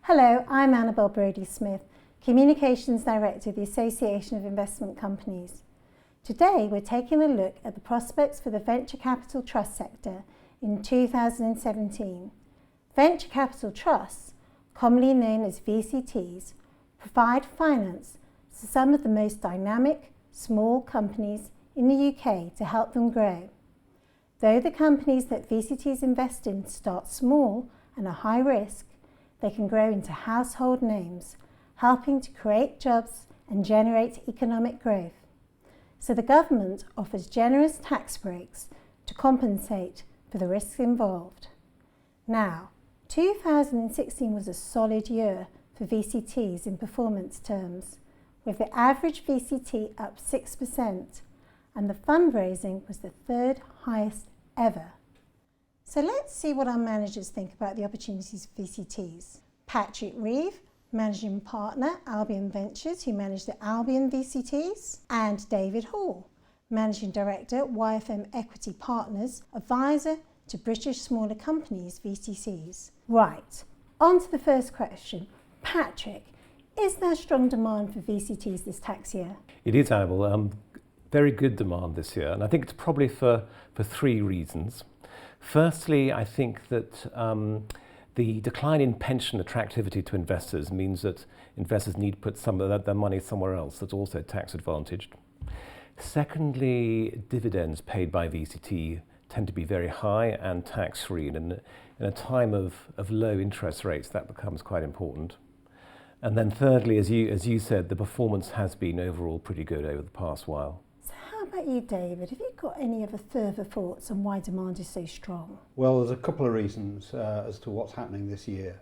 Hello, I'm Annabel Brodie-Smith, Communications Director of the Association of Investment Companies. Today we're taking a look at the prospects for the venture capital trust sector in 2017. Venture capital trusts, commonly known as VCTs, provide finance to some of the most dynamic, small companies in the UK to help them grow. Though the companies that VCTs invest in start small and are high risk, they can grow into household names, helping to create jobs and generate economic growth. So the government offers generous tax breaks to compensate for the risks involved. Now, 2016 was a solid year for VCTs in performance terms, with the average VCT up 6%, and the fundraising was the third highest ever. So let's see what our managers think about the opportunities for VCTs. Patrick Reeve, Managing Partner, Albion Ventures, who manage the Albion VCTs, and David Hall, Managing Director, YFM Equity Partners, Advisor to British Smaller Companies VCTs. Right, on to the first question. Patrick, is there strong demand for VCTs this tax year? It is, Annabel. Very good demand this year, and I think it's probably for three reasons. Firstly, I think that the decline in pension attractivity to investors means that investors need to put some of their money somewhere else that's also tax advantaged. Secondly, dividends paid by VCT tend to be very high and tax-free, and in a time of low interest rates that becomes quite important. And then thirdly, as you said, the performance has been overall pretty good over the past while. How about you, David? Have you got any other further thoughts on why demand is so strong? Well, there's a couple of reasons as to what's happening this year.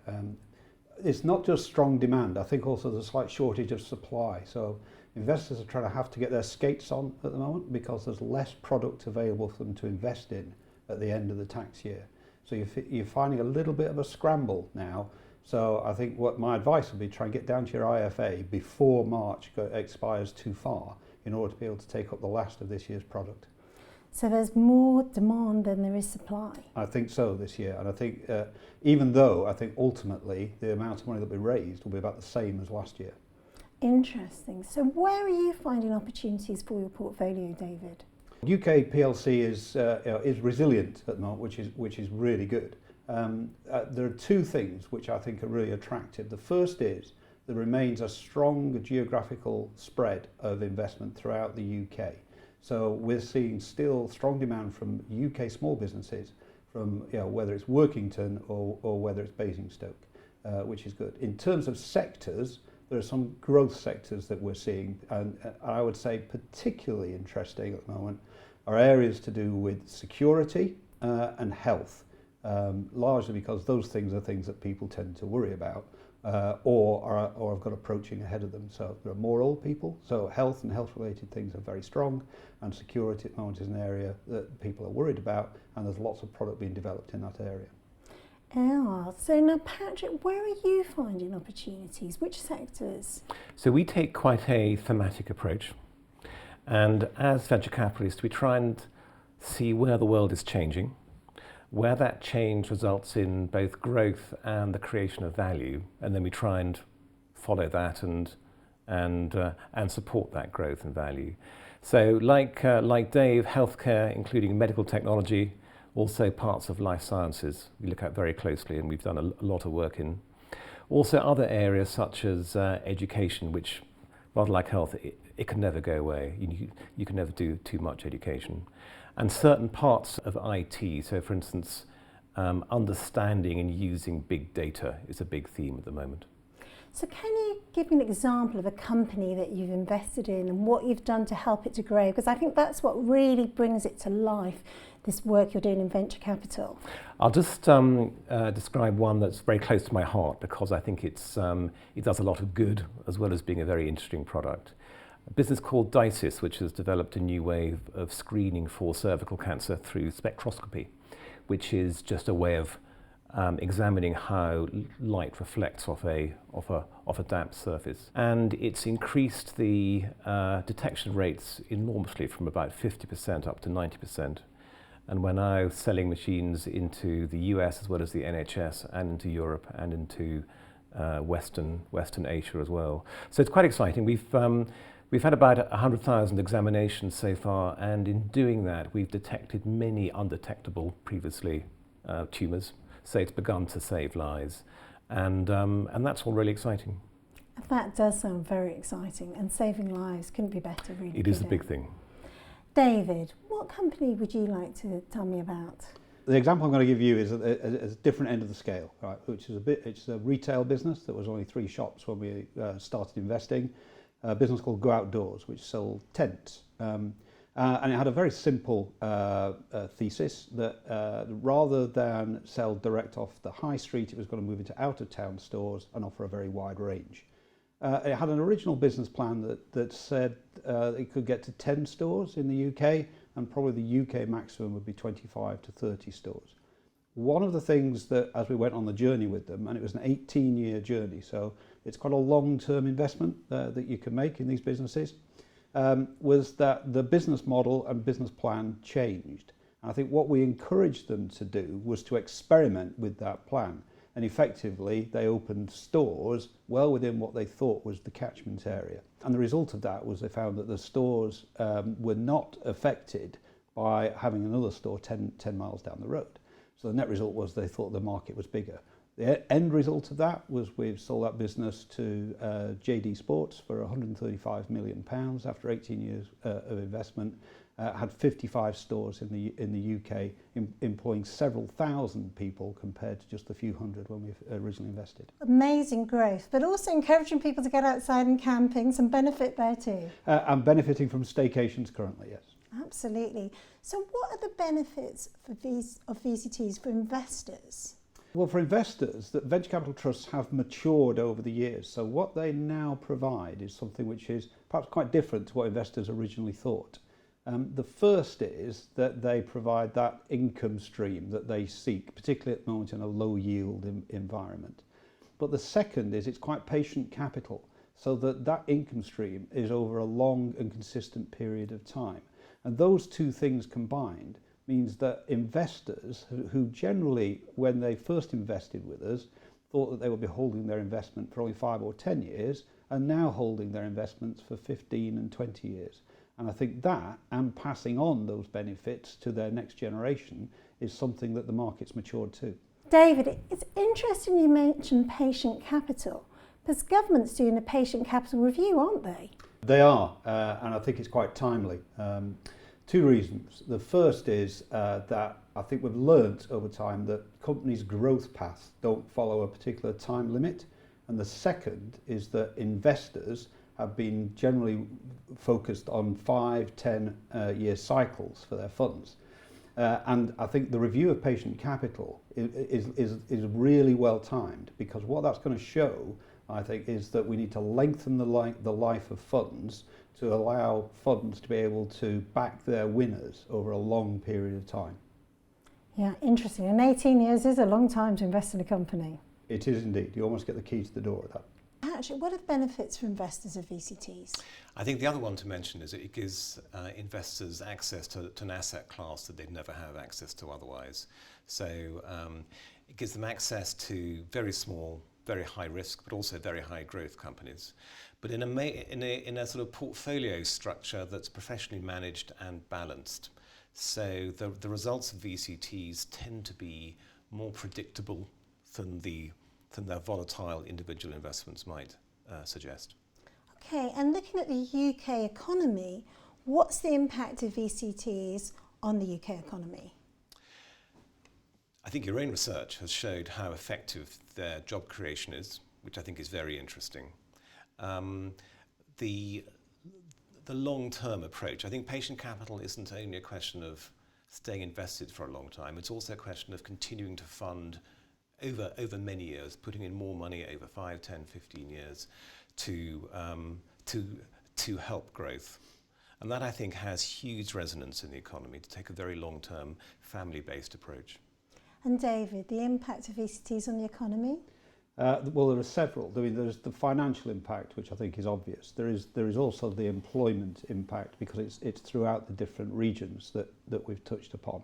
It's not just strong demand. I think also there's a slight shortage of supply. So investors are trying to have to get their skates on at the moment because there's less product available for them to invest in at the end of the tax year. So you're finding a little bit of a scramble now. So I think what my advice would be, try and get down to your IFA before March expires too far, in order to be able to take up the last of this year's product. So there's more demand than there is supply? I think so this year, and I think even though I think ultimately the amount of money that we raised will be about the same as last year. Interesting. So where are you finding opportunities for your portfolio, David? UK PLC is resilient at the moment, which is really good. There are two things which I think are really attractive. The first is there remains a strong geographical spread of investment throughout the UK. So we're seeing still strong demand from UK small businesses, from whether it's Workington or whether it's Basingstoke, which is good. In terms of sectors, there are some growth sectors that we're seeing, and I would say particularly interesting at the moment are areas to do with security and health, largely because those things are things that people tend to worry about. Or have got approaching ahead of them. So there are more old people, so health and health-related things are very strong, and security at the moment is an area that people are worried about, and there's lots of product being developed in that area. So now Patrick, where are you finding opportunities? Which sectors? So we take quite a thematic approach, and as venture capitalists we try and see where the world is changing, where that change results in both growth and the creation of value, and then we try and follow that and support that growth and value. So like Dave, healthcare, including medical technology, also parts of life sciences we look at very closely, and we've done a lot of work in. Also other areas such as education, which rather like health, it can never go away. You can never do too much education. And certain parts of IT, so for instance, understanding and using big data is a big theme at the moment. So can you give me an example of a company that you've invested in and what you've done to help it to grow? Because I think that's what really brings it to life, this work you're doing in venture capital. I'll just describe one that's very close to my heart, because I think it does a lot of good as well as being a very interesting product. A business called Dices, which has developed a new way of screening for cervical cancer through spectroscopy, which is just a way of examining how light reflects off a damp surface. And it's increased the detection rates enormously, from about 50% up to 90%. And we're now selling machines into the US as well as the NHS, and into Europe and into Western Asia as well. So it's quite exciting. We've had about 100,000 examinations so far, and in doing that, we've detected many undetectable previously tumours. So it's begun to save lives, and that's all really exciting. That does sound very exciting, and saving lives couldn't be better, really. It is the big thing. David, what company would you like to tell me about? The example I'm going to give you is at a different end of the scale, right? Which is it's a retail business that was only 3 shops when we started investing. A business called Go Outdoors, which sold tents. And it had a very simple thesis that rather than sell direct off the high street, it was going to move into out-of-town stores and offer a very wide range. It had an original business plan that said it could get to 10 stores in the UK, and probably the UK maximum would be 25 to 30 stores. One of the things that, as we went on the journey with them, and it was an 18-year journey, so it's quite a long-term investment that you can make in these businesses, was that the business model and business plan changed. And I think what we encouraged them to do was to experiment with that plan. And effectively, they opened stores well within what they thought was the catchment area. And the result of that was they found that the stores were not affected by having another store 10 miles down the road. So the net result was they thought the market was bigger. The end result of that was we've sold that business to JD Sports for £135 million after 18 years of investment. Had 55 stores in the UK, employing several thousand people compared to just a few hundred when we originally invested. Amazing growth, but also encouraging people to get outside and camping, some benefit there too. And benefiting from staycations currently, yes. Absolutely. So what are the benefits of VCTs for investors? Well, for investors, that venture capital trusts have matured over the years. So what they now provide is something which is perhaps quite different to what investors originally thought. The first is that they provide that income stream that they seek, particularly at the moment in a low yield environment. But the second is it's quite patient capital, so that income stream is over a long and consistent period of time. And those two things combined means that investors who generally, when they first invested with us, thought that they would be holding their investment for only 5 or 10 years, are now holding their investments for 15 and 20 years. And I think that, and passing on those benefits to their next generation, is something that the market's matured to. David, it's interesting you mentioned patient capital, because government's doing a patient capital review, aren't they? They are, and I think it's quite timely. 2 reasons. The first is that I think we've learnt over time that companies' growth paths don't follow a particular time limit. And the second is that investors have been generally focused on 5-10 year cycles for their funds. And I think the review of patient capital is really well timed, because what that's going to show, I think, is that we need to lengthen the life of funds to allow funds to be able to back their winners over a long period of time. Yeah, interesting. And 18 years is a long time to invest in a company. It is indeed. You almost get the key to the door of that. Actually, what are the benefits for investors of VCTs? I think the other one to mention is it gives investors access to an asset class that they'd never have access to otherwise. So it gives them access to very small, very high risk, but also very high growth companies. But in a sort of portfolio structure that's professionally managed and balanced. So the results of VCTs tend to be more predictable than their volatile individual investments might suggest. Okay, and looking at the UK economy, what's the impact of VCTs on the UK economy? I think your own research has showed how effective their job creation is, which I think is very interesting. The long-term approach, I think patient capital isn't only a question of staying invested for a long time, it's also a question of continuing to fund over many years, putting in more money over 5, 10, 15 years to help growth. And that, I think, has huge resonance in the economy, to take a very long-term, family-based approach. And David, the impact of VCTs on the economy? Well, there are several. I mean, there's the financial impact, which I think is obvious. There is also the employment impact, because it's throughout the different regions that we've touched upon.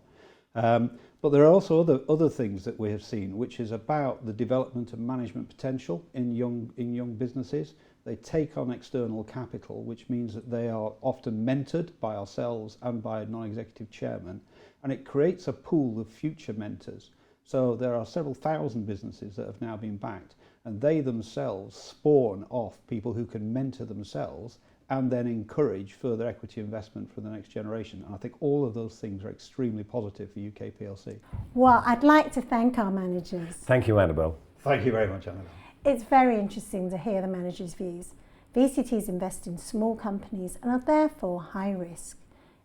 But there are also other things that we have seen, which is about the development of management potential in young businesses. They take on external capital, which means that they are often mentored by ourselves and by a non-executive chairman, and it creates a pool of future mentors. So there are several thousand businesses that have now been backed, and they themselves spawn off people who can mentor themselves and then encourage further equity investment for the next generation. And I think all of those things are extremely positive for UK PLC. Well, I'd like to thank our managers. Thank you, Annabelle. Thank you very much, Annabelle. It's very interesting to hear the managers' views. VCTs invest in small companies and are therefore high risk.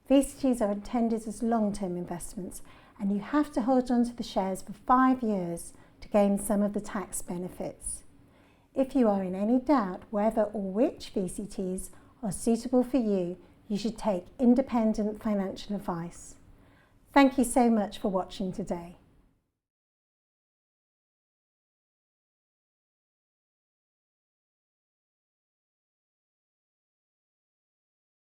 VCTs are intended as long-term investments, and you have to hold on to the shares for 5 years to gain some of the tax benefits. If you are in any doubt whether or which VCTs are suitable for you, you should take independent financial advice. Thank you so much for watching today.